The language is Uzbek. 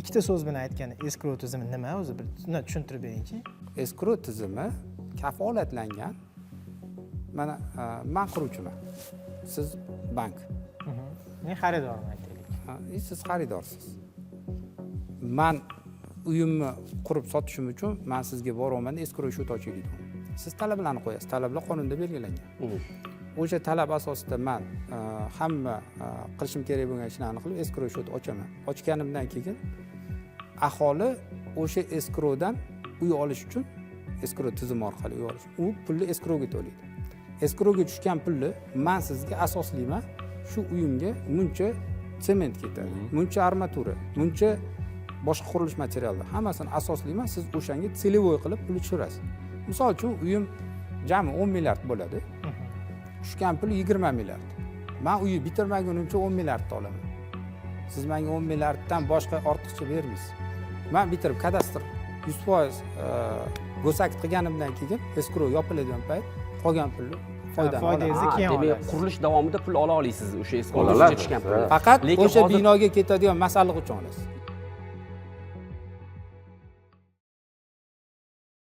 ikkita so'z bilan aytganda eskrov tizimi nima o'zi bir tushuntirib beringchi. Eskrov tizimi kafolatlangan. Mana men quruvchiman. Siz bank. Men xaridorman aytaylik. Siz xaridorsiz. Men uyimni qurib sotishim uchun men sizga boryapman, eskrov shot ochaylik deyman. Siz talablarni qo'yasiz. Talablar qonunda belgilangan. O'sha talab asosida men hamma qilishim kerak bo'lgan ishlarni qilib eskrov shot ochaman. Ochganimdan keyin aholi o'sha eskrovdan uy olish uchun eskrov tizimi orqali uy olish. U pulni eskrovga to'laydi. Eskrovga tushgan pulni men sizga asoslayman. Shu uyimga muncha sement ketadi, muncha armatura, muncha boshqa qurilish materiallar hammasini asoslayman. Siz o'shanga целевой qilib pul tushirasiz. Misol uchun uyim jami 10 milliard bo'ladi. Tushgan pul 20 milliard. Men uyni bitirmagunimcha 10 milliardni olaman. Siz menga 10 milliarddan boshqa ortiqcha bermaysiz. Men bitirib kadastr 100% go'sakt qilganimdan keyin eskrov yopiladigan payt qolgan pulni foydangizni keyin olasiz. Demak, qurilish davomida pul ola olasiz o'sha eskrovga tushgan pulni. Faqat o'sha binoga ketadigan masalliq uchun olasiz.